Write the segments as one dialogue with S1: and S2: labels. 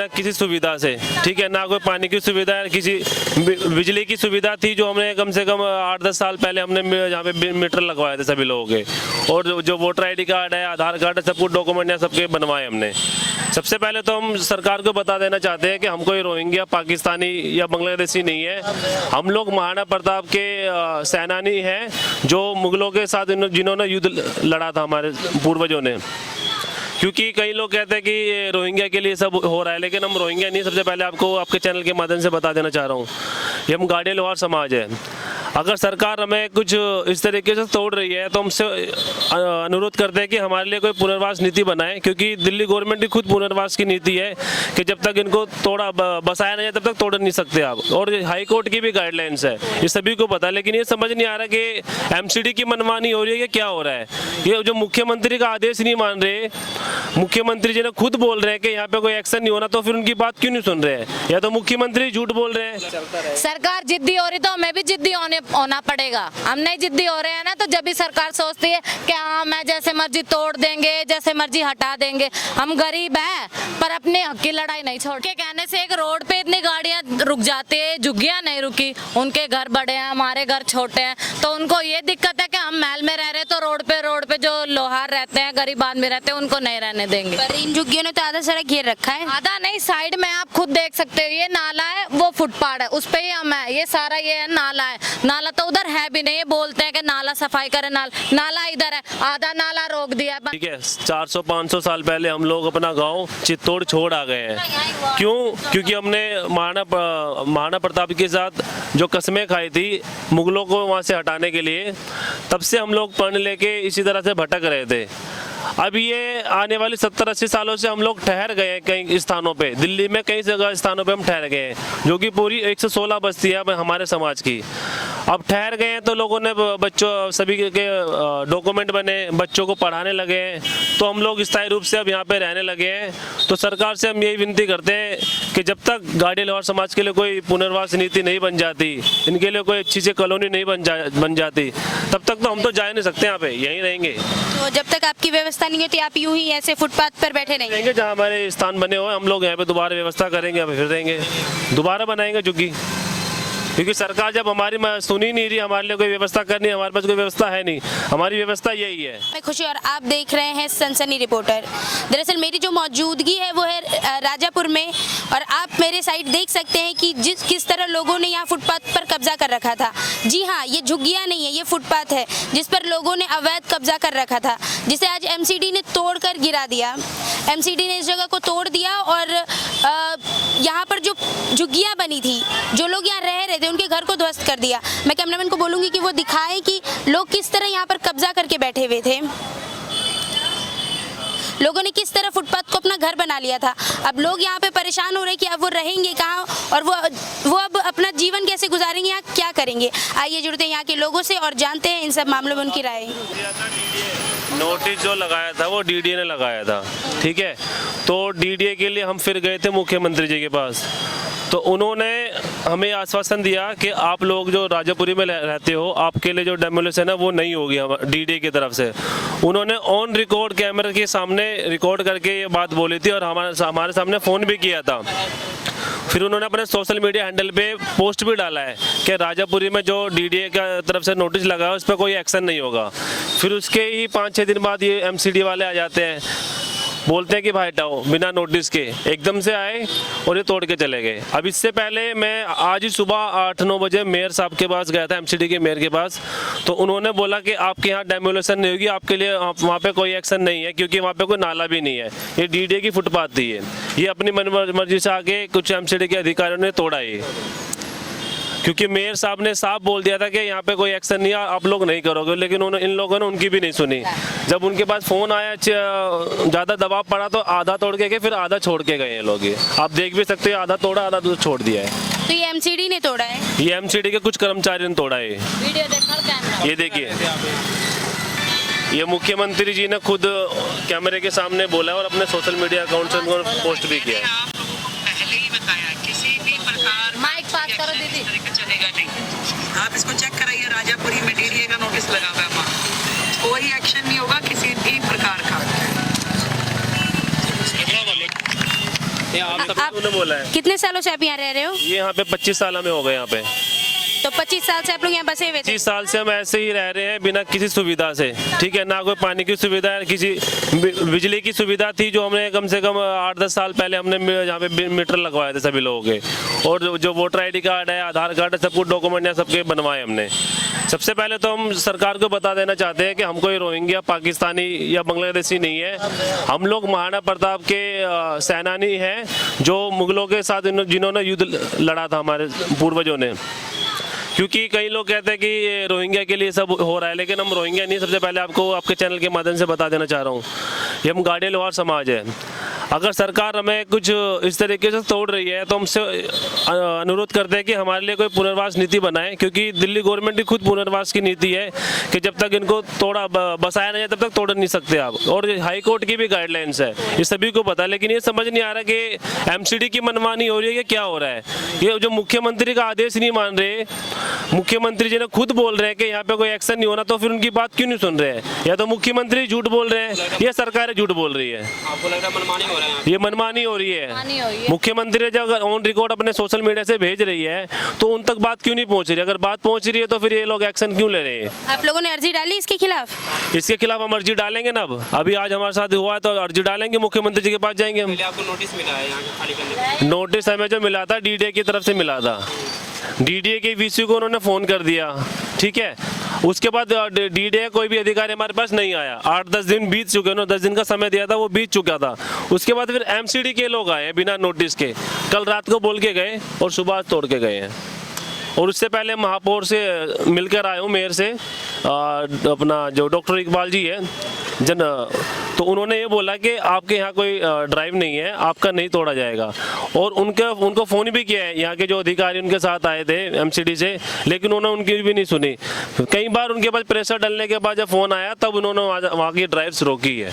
S1: बिना किसी सुविधा से, ठीक है, ना कोई पानी की सुविधा है, किसी बिजली की सुविधा थी जो हमने कम से कम 8-10 साल पहले हमने यहाँ पे मीटर लगवाए थे सभी लोगों के, और जो वोटर ID कार्ड है, आधार कार्ड है, सब कुछ डॉक्यूमेंट है, सबके बनवाए हमने। सबसे पहले तो हम सरकार को बता देना चाहते हैं कि हम कोई रोहिंग्या, पाकिस्तानी या बांग्लादेशी नहीं है, हम लोग महाराणा प्रताप के सेनानी हैं जो मुगलों के साथ जिन्होंने युद्ध लड़ा था हमारे पूर्वजों ने। क्योंकि कई लोग कहते हैं कि रोहिंग्या के लिए सब हो रहा है, लेकिन हम रोहिंग्या नहीं। सबसे पहले आपको आपके चैनल के माध्यम से बता देना चाह रहा हूँ, ये हम गाड़िया लोहार समाज है। अगर सरकार हमें कुछ इस तरीके से तोड़ रही है तो हमसे अनुरोध करते हैं कि हमारे लिए कोई पुनर्वास नीति बनाए, क्योंकि दिल्ली गवर्नमेंट की खुद पुनर्वास की नीति है कि जब तक इनको तोड़ा बसाया नहीं जाए तब तक तोड़ नहीं सकते आप, और हाई कोर्ट की भी गाइडलाइंस है, ये सभी को पता है। लेकिन ये समझ नहीं आ रहा कि MCD की मनमानी हो रही है कि क्या हो रहा है। ये जो मुख्यमंत्री का आदेश नहीं मान रहे, मुख्यमंत्री जी ने खुद बोल रहे हैं कि यहाँ पे कोई एक्शन नहीं होना, तो फिर उनकी बात क्यों नहीं सुन रहे हैं? या तो मुख्यमंत्री झूठ बोल रहे हैं।
S2: सरकार जिद्दी हो रही तो हमें भी जिद्दी होना पड़ेगा। हम नहीं जिद्दी हो रहे हैं ना, तो जब भी सरकार सोचती है कि हाँ मैं जैसे मर्जी तोड़ देंगे, जैसे मर्जी हटा देंगे। हम गरीब हैं पर अपने हक की लड़ाई नहीं छोड़ के कहने से एक रोड पे इतनी गाड़ियां रुक जाती है, झुग्गियां नहीं रुकी। उनके घर बड़े हैं, हमारे घर छोटे हैं, तो उनको ये दिक्कत है कि हम महल में रह रहे, तो रोड पे जो लोहार रहते हैं, गरीब आदमी रहते हैं, उनको नहीं रहने देंगे।
S3: पर इन झुग्गियों ने तो आधा सड़क घेर रखा है।
S2: आधा नहीं, साइड में आप खुद देख सकते हो, ये नाला है, वो फुटपाथ है, उस पे ही हम है। ये सारा ये है नाला है, नाला तो उधर है भी नहीं। ये बोलते हैं कि नाला सफाई करे, नाला इधर है, आधा नाला रोक दिया है।
S1: ठीक है, 400-500 साल पहले हम लोग अपना गांव चित्तौड़ छोड़ आ गए हैं। क्यों? क्योंकि हमने महाराणा प्रताप के साथ जो कस्में खाई थी मुगलों को वहां से हटाने के लिए, तब से हम लोग पढ़ लेके इसी तरह से भटक रहे थे। अब ये आने वाली 70-80 सालों से हम लोग ठहर गए हैं कई स्थानों पे, दिल्ली में कई जगह स्थानों पे हम ठहर गए हैं, जो कि पूरी 116 बस्ती है हमारे समाज की। अब ठहर गए हैं तो लोगों ने बच्चों सभी के डॉक्यूमेंट बने, बच्चों को पढ़ाने लगे हैं, तो हम लोग स्थायी रूप से अब यहाँ पे रहने लगे हैं। तो सरकार से हम यही विनती करते हैं कि जब तक गाड़िया लोहार समाज के लिए कोई पुनर्वास नीति नहीं बन जाती, इनके लिए कोई अच्छी सी कॉलोनी नहीं बन जाती, तब तक तो हम तो जा नहीं सकते, यहाँ पे यहीं रहेंगे।
S3: तो जब तक आपकी व्यवस्था नहीं होती आप यूं ही ऐसे फुटपाथ पर बैठे रहेंगे?
S1: जहाँ हमारे स्थान बने हुए हम लोग यहाँ पे दोबारा व्यवस्था करेंगे, फिर देंगे, दोबारा बनाएंगे झुग्गी। क्योंकि सरकार जब हमारी सुन ही नहीं रही, हमारे लिए कोई व्यवस्था करनी, हमारे पास कोई व्यवस्था है नहीं, हमारी व्यवस्था यही है।
S3: मैं खुशी और आप देख रहे हैं सनसनी रिपोर्टर। दरअसल मेरी जो मौजूदगी है वो है राजापुर में, और आप मेरे साइड देख सकते हैं कि किस तरह लोगों ने यहाँ फुटपाथ पर कब्जा कर रखा था। जी हाँ, ये झुग्गियाँ नहीं है, ये फुटपाथ है जिस पर लोगों ने अवैध कब्जा कर रखा था, जिसे आज MCD ने तोड़कर गिरा दिया। MCD ने इस जगह को तोड़ दिया और यहाँ पर जो झुग्गियाँ बनी थी, जो लोग यहाँ रह रहे थे, उनके घर को ध्वस्त कर दिया। मैं कैमरामैन को बोलूँगी कि वो दिखाए कि लोग किस तरह यहाँ पर कब्जा करके बैठे हुए थे, लोगों ने किस तरह फुटपाथ को अपना घर बना लिया था। अब लोग यहाँ पे परेशान हो रहे हैं कि अब वो रहेंगे कहाँ और वो अब अपना जीवन कैसे गुजारेंगे, यहाँ क्या करेंगे। आइए जुड़ते हैं यहाँ के लोगों से और जानते हैं इन सब मामलों में उनकी राय।
S1: नोटिस जो लगाया था वो DDA ने लगाया था, ठीक है, तो DDA के लिए हम फिर गए थे मुख्यमंत्री जी के पास, तो उन्होंने हमें आश्वासन दिया कि आप लोग जो राजापुरी में रहते हो, आपके लिए जो डेमोलिशन है वो नहीं होगी DDA की तरफ से। उन्होंने ऑन रिकॉर्ड कैमरे के सामने रिकॉर्ड करके ये बात बोली थी और हमारे सामने फ़ोन भी किया था। फिर उन्होंने अपने सोशल मीडिया हैंडल पे पोस्ट भी डाला है कि राजापुरी में जो DDA की तरफ से नोटिस लगा है उस पर कोई एक्शन नहीं होगा। फिर उसके ही 5-6 दिन बाद ये MCD वाले आ जाते हैं, बोलते हैं कि भाई हटाओ, बिना नोटिस के एकदम से आए और ये तोड़ के चले गए। अब इससे पहले मैं आज ही सुबह 8-9 बजे मेयर साहब के पास गया था, MCD के मेयर के पास, तो उन्होंने बोला कि आपके यहाँ डेमोलिशन नहीं होगी, आपके लिए वहाँ पे कोई एक्शन नहीं है, क्योंकि वहाँ पे कोई नाला भी नहीं है, ये DDA की फुटपाथ थी, ये अपनी मर्जी से आके कुछ MCD के अधिकारियों ने तोड़ा ये। क्योंकि मेयर साहब ने साफ बोल दिया था कि यहाँ पे कोई एक्शन नहीं है, आप लोग नहीं करोगे, लेकिन इन लोगों ने उनकी भी नहीं सुनी। जब उनके पास फ़ोन आया, ज़्यादा दबाव पड़ा, तो आधा तोड़ के गए, फिर आधा छोड़ के गए ये लोग। आप देख भी सकते हो, आधा तोड़ा, आधा दूर छोड़ दिया है।
S3: तो ये MCD ने तोड़ा है?
S1: ये MCD के कुछ कर्मचारियों ने तोड़ा है।
S2: वीडियो देखो, कैमरा
S1: ये देखिए, ये मुख्यमंत्री जी ने खुद कैमरे के सामने बोला और अपने सोशल मीडिया अकाउंट से पोस्ट भी किया है।
S4: पहले ही बताया, किसी भी प्रकार
S2: माइक पास करो दीदी,
S4: चलेगा नहीं। आप इसको चेक कराइए, राजापुरी में DDA का नोटिस लगा हुआ है, वहाँ कोई एक्शन नहीं होगा किसी भी प्रकार का।
S5: आप
S3: आप
S1: उन्होंने बोला है।
S3: कितने सालों से आप यहाँ रह रहे हो?
S1: ये यहाँ पे 25 साल में हो गए यहाँ पे।
S3: तो 25 साल से आप लोग यहाँ बसे हुए थे?
S1: 25 साल से हम ऐसे ही रह रहे हैं बिना किसी सुविधा से, ठीक है। ना कोई पानी की सुविधा है, किसी बिजली की सुविधा थी जो हमने कम से कम 8-10 साल पहले हमने यहाँ पे मीटर लगवाए थे सभी लोगों के। और जो वोटर ID कार्ड है, आधार कार्ड है, सब कुछ डॉक्यूमेंट है, सबके बनवाए हमने। सबसे पहले तो हम सरकार को बता देना चाहते हैं कि हम कोई रोहिंग्या, पाकिस्तानी या बांग्लादेशी नहीं है। हम लोग महाराणा प्रताप के सेनानी हैं, जो मुगलों के साथ जिन्होंने युद्ध लड़ा था हमारे पूर्वजों ने। क्योंकि कई लोग कहते हैं कि रोहिंग्या के लिए सब हो रहा है, लेकिन हम रोहिंग्या नहीं। सबसे पहले आपको आपके चैनल के माध्यम से बता देना चाह रहा हूँ, ये हम गाड़िया लोहार समाज है। अगर सरकार हमें कुछ इस तरीके से तोड़ रही है तो हमसे अनुरोध करते हैं कि हमारे लिए कोई पुनर्वास नीति बनाए, क्योंकि दिल्ली गवर्नमेंट की खुद पुनर्वास की नीति है कि जब तक इनको बसाया नहीं जाए तब तक तोड़ नहीं सकते आप। और हाई कोर्ट की भी गाइडलाइंस है, ये सभी को पता है। लेकिन ये समझ नहीं आ रहा कि MCD की मनमानी हो रही है कि क्या हो रहा है। ये जो मुख्यमंत्री का आदेश नहीं मान रहे, मुख्यमंत्री जी ने खुद बोल रहे हैं कि यहाँ पे कोई एक्शन नहीं होना, तो फिर उनकी बात क्यों नहीं सुन रहे हैं? या तो मुख्यमंत्री झूठ बोल रहे हैं या सरकार झूठ बोल रही है।
S5: आपको लग रहा है मनमानी हो रहा है?
S1: ये मनमानी हो रही है। मुख्यमंत्री जब ऑन रिकॉर्ड अपने सोशल मीडिया से भेज रही है तो उन तक बात क्यों नहीं पहुंच रही? अगर बात पहुंच रही है तो फिर ये लोग एक्शन क्यों ले रहे हैं?
S3: आप लोगों ने अर्जी डाली इसके खिलाफ?
S1: इसके खिलाफ हम अर्जी डालेंगे ना। अभी आज हमारे साथ हुआ है तो अर्जी डालेंगे, मुख्यमंत्री जी के पास जाएंगे हम।
S5: पहले आपको नोटिस मिला है यहाँ खाली करने का?
S1: नोटिस हमें जो मिला था DDA की तरफ से मिला था। DDA के VC को उन्होंने फ़ोन कर दिया, ठीक है। उसके बाद DDA कोई भी अधिकारी हमारे पास नहीं आया। 8-10 दिन बीत चुके, उन्होंने 10 दिन का समय दिया था, वो बीत चुका था। उसके बाद फिर MCD के लोग आए बिना नोटिस के, कल रात को बोल के गए और सुबह तोड़ के गए हैं। और उससे पहले महापौर से मिलकर आया हूँ, मेयर से, अपना जो डॉक्टर इकबाल जी है तो उन्होंने ये बोला कि आपके यहाँ कोई ड्राइव नहीं है, आपका नहीं तोड़ा जाएगा। और उनको फ़ोन भी किया है यहाँ के जो अधिकारी उनके साथ आए थे MCD से, लेकिन उन्होंने उनकी भी नहीं सुनी। कई बार उनके पास प्रेशर डलने के बाद जब फ़ोन आया तब उन्होंने वहाँ की ड्राइव्स रोकी है।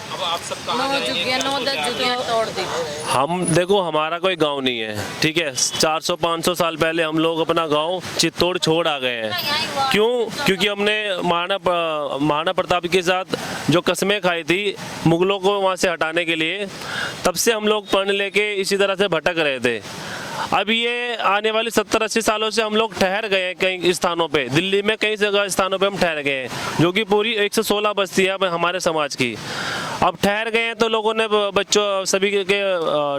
S5: अब आप सब कहाँ जा रहे हैं?
S2: 9-10 जुगियाँ तोड़ दी।
S1: हम देखो, हमारा कोई गांव नहीं है, ठीक है। 400-500 साल पहले हम लोग अपना गांव चित्तौड़ छोड़ आ गए हैं। क्यों? क्योंकि हमने महाराणा प्रताप के साथ जो कस्में खाई थी मुगलों को वहां से हटाने के लिए, तब से हम लोग पढ़ लेके इसी तरह से भटक रहे थे। अब ये आने वाली 70-80 सालों से हम लोग ठहर गए हैं कई स्थानों पे। दिल्ली में कई जगह स्थानों पे हम ठहर गए हैं, जो कि पूरी 116 बस्ती है हमारे समाज की। अब ठहर गए हैं तो लोगों ने बच्चों सभी के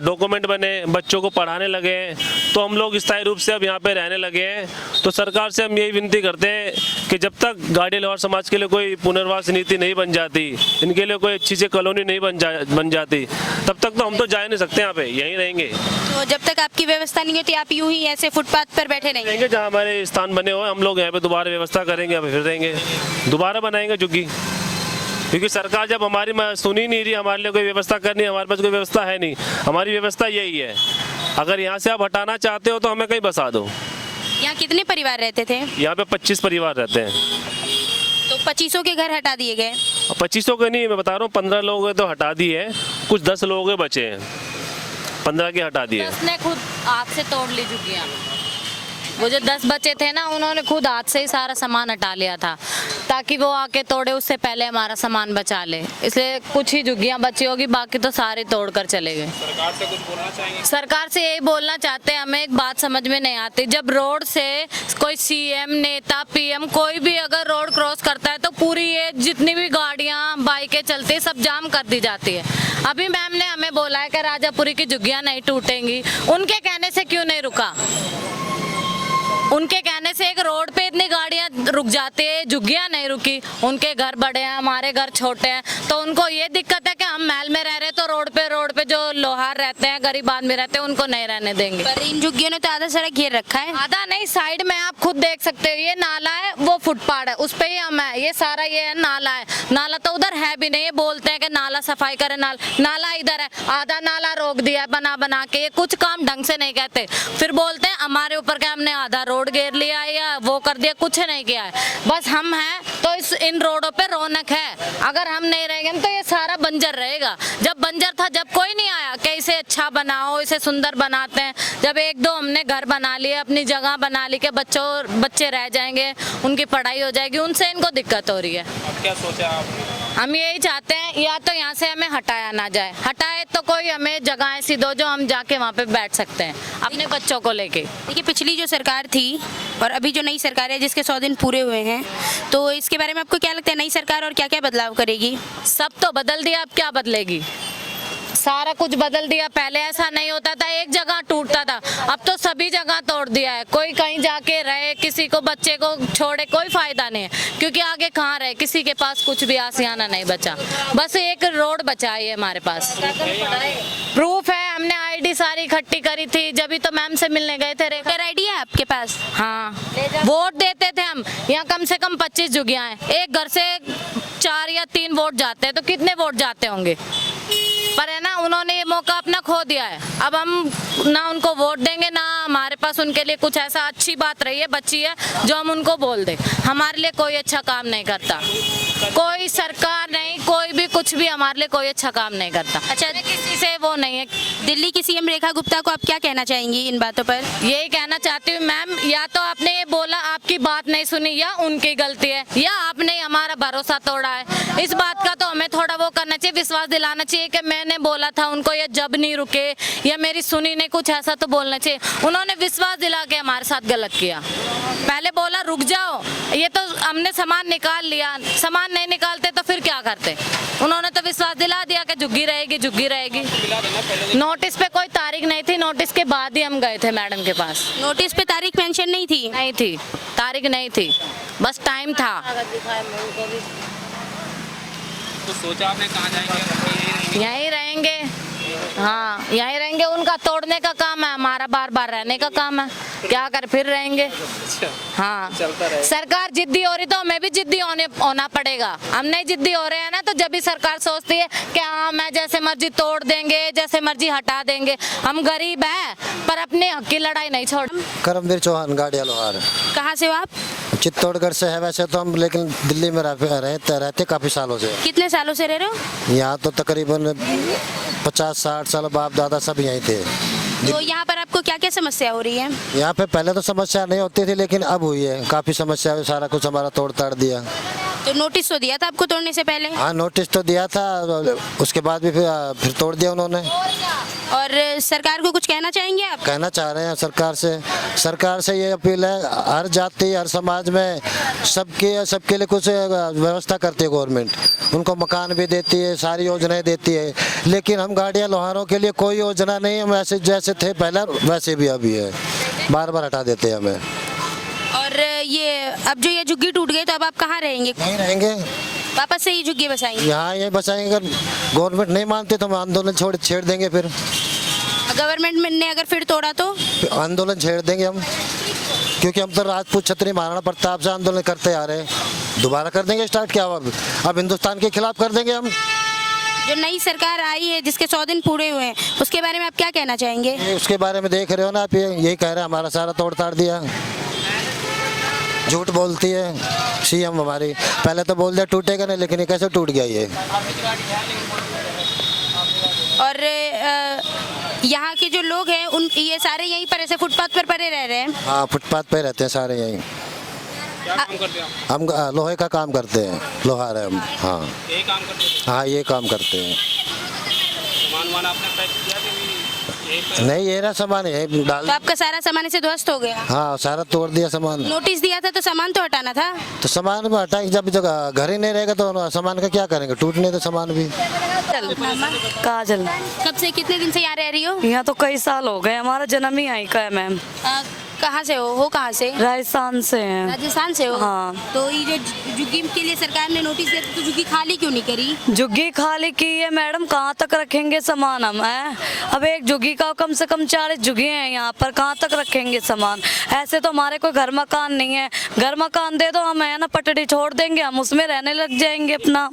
S1: डॉक्यूमेंट बने, बच्चों को पढ़ाने लगे हैं, तो हम लोग स्थायी रूप से अब यहाँ पे रहने लगे हैं। तो सरकार से हम यही विनती करते हैं कि जब तक गाड़िया लोहार समाज के लिए कोई पुनर्वास नीति नहीं बन जाती, इनके लिए कोई अच्छी सी कॉलोनी नहीं बन जाती, तब तक तो हम तो जा नहीं सकते, यहाँ पे यहीं रहेंगे।
S3: तो जब तक आपकी व्यवस्था नहीं होती आप यूं ही ऐसे फुटपाथ पर बैठे रहेंगे?
S1: जहाँ हमारे स्थान बने हुए हम लोग यहाँ पे दोबारा व्यवस्था करेंगे, अब फिर रहेंगे, दोबारा बनाएंगे झुग्गी। क्योंकि सरकार जब हमारी सुनी नहीं रही, हमारे लिए कोई व्यवस्था करनी, हमारे पास कोई व्यवस्था है नहीं। हमारी व्यवस्था यही है, अगर यहाँ से आप हटाना चाहते हो तो हमें कहीं बसा दो।
S3: यहाँ कितने परिवार रहते थे?
S1: यहाँ पे 25 परिवार रहते हैं।
S3: तो 25 के घर हटा दिए गए?
S1: 25 के नहीं, मैं बता रहा हूँ 15 लोग तो हटा दिए, कुछ 10 लोग बचे हैं, 15 के हटा दिए।
S2: 10 ने खुद हाथ से तोड़ ली झुग्गियाँ। वो जो 10 बचे थे ना, उन्होंने खुद हाथ से ही सारा सामान हटा लिया था ताकि वो आके तोड़े उससे पहले हमारा सामान बचा ले। इसलिए कुछ ही झुग्गियाँ बची होगी, बाकी तो सारे तोड़ कर चले गए।
S5: सरकार से कुछ बोलना चाहेंगे?
S2: सरकार से यही बोलना चाहते हैं, हमें एक बात समझ में नहीं आती, जब रोड से कोई CM, नेता, PM कोई भी अगर रोड क्रॉस करता है तो पूरी ये जितनी भी गाड़ियाँ, बाइकें चलती है सब जाम कर दी जाती है। अभी मैम ने हमें बोला है कि राजापुरी की झुग्गियाँ नहीं टूटेंगी, उनके कहने से क्यों नहीं रुका? उनके कहने से एक रोड पे इतनी गाड़ियां रुक जाती है, झुग्गियां नहीं रुकी। उनके घर बड़े हैं, हमारे घर छोटे हैं, तो उनको ये दिक्कत है कि हम महल में रह रहे हैं तो रोड पे जो लोहार रहते हैं, गरीब आदमी रहते हैं, उनको नहीं रहने देंगे।
S3: पर इन झुग्गियों ने तो आधा सड़क घेर रखा है।
S2: आधा नहीं, साइड में आप खुद देख सकते हो, ये नाला है, वो फुटपाथ है, उस पे ही हम है, ये सारा ये है नाला है। नाला तो उधर है भी नहीं, ये बोलते हैं कि नाला सफाई करे, नाला इधर है, आधा नाला रोक दिया बना के। ये कुछ काम ढंग से नहीं कहते, फिर बोलते हैं हमारे ऊपर के हमने आधा रोड घेर लिया या वो कर दिया, कुछ नहीं किया है। बस हम हैं तो इन रोडों पे रौनक है, अगर हम नहीं रहेंगे तो ये सारा बंजर रहेगा। जब बंजर था, जब कोई नहीं आया कि इसे अच्छा बनाओ, इसे सुंदर बनाते हैं, जब 1-2 हमने घर बना लिए, अपनी जगह बना ली कि बच्चे रह जाएंगे, उनकी पढ़ाई हो जाएगी, उनसे इनको दिक्कत हो रही है।
S5: अब क्या सोचा आपने?
S2: हम यही चाहते हैं या तो यहाँ से हमें हटाया ना जाए, हटाए तो कोई हमें जगह ऐसी दो जो हम जाके वहाँ पे बैठ सकते हैं अपने बच्चों को लेके।
S3: देखिए पिछली जो सरकार थी और अभी जो नई सरकार है जिसके 100 दिन पूरे हुए हैं, तो इसके बारे में आपको क्या लगता है, नई सरकार और क्या क्या बदलाव करेगी?
S2: सब तो बदल दिया, अब क्या बदलेगी? सारा कुछ बदल दिया। पहले ऐसा नहीं होता था, एक जगह टूटता था, अब तो सभी जगह तोड़ दिया है। कोई कहीं जाके रहे, किसी को बच्चे को छोड़े, कोई फायदा नहीं है, क्योंकि आगे कहाँ रहे, किसी के पास कुछ भी आसियाना नहीं बचा, बस एक रोड बचा है हमारे पास। प्रूफ है, हमने आईडी सारी इकट्ठी करी थी, जब तो मैम से मिलने गए थे।
S3: वोटर आईडी है आपके पास?
S2: हाँ, वोट देते थे हम। यहाँ कम से कम 25 जुगियाँ हैं, एक घर से 4 या 3 वोट जाते हैं, तो कितने वोट जाते होंगे? पर है ना, उन्होंने ये मौका अपना खो दिया है। अब हम ना उनको वोट देंगे, ना हमारे पास उनके लिए कुछ ऐसा अच्छी बात रही है बची है जो हम उनको बोल दे। हमारे लिए कोई अच्छा काम नहीं करता, कोई सरकार नहीं, कोई भी कुछ भी हमारे लिए कोई अच्छा काम नहीं करता।
S3: अच्छा,
S2: किसी से वो नहीं है।
S3: दिल्ली की सीएम रेखा गुप्ता को आप क्या कहना चाहेंगी इन बातों पर?
S2: यही कहना चाहती हूँ मैम, या तो आपने ये बोला आपकी बात नहीं सुनी, या उनकी गलती है, या आपने हमारा भरोसा तोड़ा है। इस बात का तो हमें थोड़ा वो करना चाहिए, विश्वास दिलाना चाहिए कि मैंने बोला था उनको, या जब नहीं रुके, या मेरी सुनी नहीं, कुछ ऐसा तो बोलना चाहिए। उन्होंने विश्वास दिला के हमारे साथ गलत किया। पहले बोला रुक जाओ, ये तो हमने सामान निकाल लिया, सामान नहीं निकालते तो फिर क्या करते? उन्होंने तो विश्वास दिला दिया कि झुग्गी रहेगी, झुग्गी रहेगी। नोटिस पे कोई तारीख नहीं थी, नोटिस के बाद ही हम गए थे मैडम के पास।
S3: नोटिस पे तारीख मेंशन नहीं थी?
S2: नहीं थी, तारीख नहीं थी, बस टाइम था।
S5: तो सोचा आपने कहाँ जाएंगे?
S2: यहीं रहेंगे, हाँ यहीं रहेंगे। उनका तोड़ने का काम है, हमारा बार बार रहने का काम है। क्या कर फिर रहेंगे। हाँ, सरकार जिद्दी हो रही तो हमें भी जिद्दी होना पड़ेगा। हम नहीं जिद्दी हो रहे हैं ना, तो जब भी सरकार सोचती है कि हाँ मैं जैसे मर्जी तोड़ देंगे, जैसे मर्जी हटा देंगे। हम गरीब हैं पर अपने हक की लड़ाई नहीं छोड़।
S6: करमवीर चौहान, गाड़िया लोहार।
S3: कहाँ से हो आप?
S6: चित्तौड़गढ़ से है वैसे तो हम, लेकिन दिल्ली में रहते काफ़ी सालों से।
S3: कितने सालों से रह रहे हो?
S6: यहाँ तो तकरीबन 50-60 साल बाप दादा सब यहीं थे।
S3: तो यहाँ पर आपको क्या क्या समस्या हो रही है?
S6: यहाँ पे पहले तो समस्या नहीं होती थी, लेकिन अब हुई है काफ़ी समस्या है। सारा कुछ हमारा तोड़ ताड़ दिया।
S3: तो नोटिस तो दिया था आपको तोड़ने से पहले?
S6: हाँ, नोटिस तो दिया था, उसके बाद भी फिर तोड़ दिया उन्होंने।
S3: और सरकार को कुछ कहना चाहेंगे आप?
S6: कहना चाह रहे हैं सरकार से ये अपील है, हर जाति हर समाज में सबके लिए कुछ व्यवस्था करती है गवर्नमेंट। उनको मकान भी देती है, सारी योजनाएं देती है, लेकिन हम गाड़िया लोहारों के लिए कोई योजना नहीं। हम ऐसे जैसे थे पहले वैसे भी अभी है, बार बार हटा देते हैं हमें।
S3: और ये अब जो ये झुग्गी टूट गई, तो अब आप कहाँ रहेंगे?
S6: नहीं रहेंगे,
S3: वापस से ये झुग्गी बसाएंगे?
S6: यहाँ ये बचाएंगे। अगर गवर्नमेंट नहीं मानते तो हम आंदोलन छेड़ देंगे। फिर
S3: गवर्नमेंट ने अगर फिर तोड़ा तो
S6: आंदोलन छेड़ देंगे हम, क्योंकि हम तो राजपूत क्षत्रिय महाराणा प्रताप से आंदोलन करते आ रहे हैं। दोबारा कर देंगे स्टार्ट, क्या अब हिंदुस्तान के खिलाफ कर देंगे हम।
S3: जो नई सरकार आई है जिसके 100 दिन पूरे हुए हैं, उसके बारे में आप क्या कहना चाहेंगे?
S6: उसके बारे में देख रहे हो ना आप, यही कह रहे हैं हमारा सारा तोड़ ताड़ दिया। झूठ बोलती है सीएम हमारी, पहले तो बोल दिया टूटेगा नहीं, लेकिन ये कैसे टूट गया ये।
S3: और यहाँ के जो लोग हैं ये सारे यहीं पर ऐसे फुटपाथ पर पड़े रह रहे हैं?
S6: हाँ, फुटपाथ पे रहते हैं सारे यहीं।
S5: क्या काम करते हैं आप?
S6: हम लोहे का काम करते हैं, लोहार है हम। हाँ,
S5: यही काम करते हैं?
S6: हाँ ये काम करते हैं।
S5: सामान वामान आपने पैक किया कि यही पे?
S6: नहीं, ये ना सामान है डाल।
S3: तो आपका सारा सामान ऐसे ध्वस्त हो गया?
S6: हाँ, सारा तोड़ दिया सामान।
S3: नोटिस दिया था तो सामान तो हटाना था?
S6: तो सामान भी हटाएंगे, जब घर ही नहीं रहेगा तो सामान का क्या करेंगे, टूटने तो सामान भी।
S7: काजल,
S3: कब से कितने दिन से यहाँ रह रही हो?
S7: यहाँ तो कई साल हो गए, हमारा जन्म ही यहीं का है मैम।
S3: कहाँ से हो कहाँ से?
S7: राजस्थान से हैं।
S3: राजस्थान से हो?
S7: हाँ।
S3: तो ये जो झुग्गी के लिए सरकार ने नोटिस दिया तो झुग्गी खाली क्यों नहीं करी?
S7: झुग्गी खाली की है मैडम, कहाँ तक रखेंगे सामान हम हैं? अब एक झुग्गी का कम से कम 40 झुग्गी हैं यहाँ पर, कहाँ तक रखेंगे सामान? ऐसे तो हमारे कोई घर मकान नहीं है, घर मकान दे दो हम है ना, पटड़ी छोड़ देंगे, हम उसमें रहने लग जाएंगे अपना।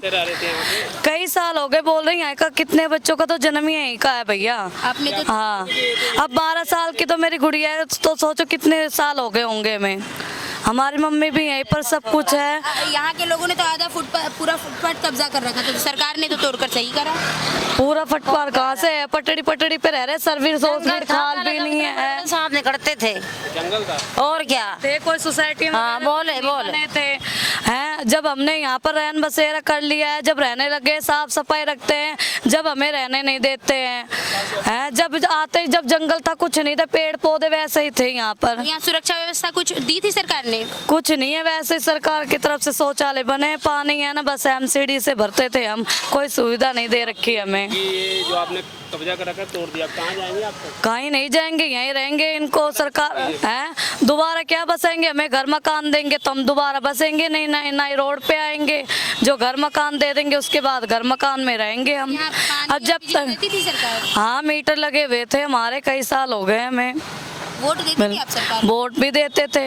S7: कई साल हो गए बोल रही हैं का, कितने बच्चों का तो जन्म ही यहीं का है भैया।
S3: आपने तो
S7: हाँ, अब 12 साल की तो मेरी गुड़िया है, तो सोचो कितने साल हो गए होंगे में। हमारी मम्मी भी यहीं पर, सब कुछ है।
S3: यहाँ के लोगों ने तो आधा पूरा फुटपाथ कब्जा कर रखा था, तो सरकार ने तो तोड़कर सही करा।
S7: पूरा फुटपाथ कहाँ से है, पटड़ी पे रह रहे, सर्विस खाल भी नहीं है।
S2: सांप निकलते थे,
S5: जंगल था
S2: और क्या
S7: थे कोई सोसाइटी में।
S2: हाँ, बोले
S7: थे हैं, जब हमने यहाँ पर रहन बसेरा कर लिया है, जब रहने लगे साफ सफाई रखते हैं, जब हमें रहने नहीं देते हैं, जब आते जब जंगल था कुछ नहीं था, पेड़ पौधे वैसे ही थे यहाँ पर,
S3: यहाँ सुरक्षा व्यवस्था कुछ दी थी सरकार ने?
S7: कुछ नहीं है वैसे। सरकार की तरफ से शौचालय बने, पानी है ना बस एमसीडी से भरते थे हम, कोई सुविधा नहीं दे रखी हमें।
S5: कि ये जो आपने कब्जा कर रखा तोड़ दिया, कहाँ जाएंगे आप?
S7: कहीं नहीं जाएंगे, यहीं रहेंगे। इनको सरकार है दोबारा क्या बसेंगे, हमें घर मकान देंगे तो हम दोबारा बसेंगे नहीं, ना रोड पे आएंगे। जो घर मकान दे देंगे उसके बाद घर मकान में रहेंगे हम।
S3: यहाँ पानी
S7: अब जब
S3: बिजली
S7: तक
S3: देती थी सरकार?
S7: हाँ मीटर लगे हुए थे हमारे, कई साल हो गए हमें।
S3: वोट देती थी आप सरकार?
S7: वोट भी देते थे।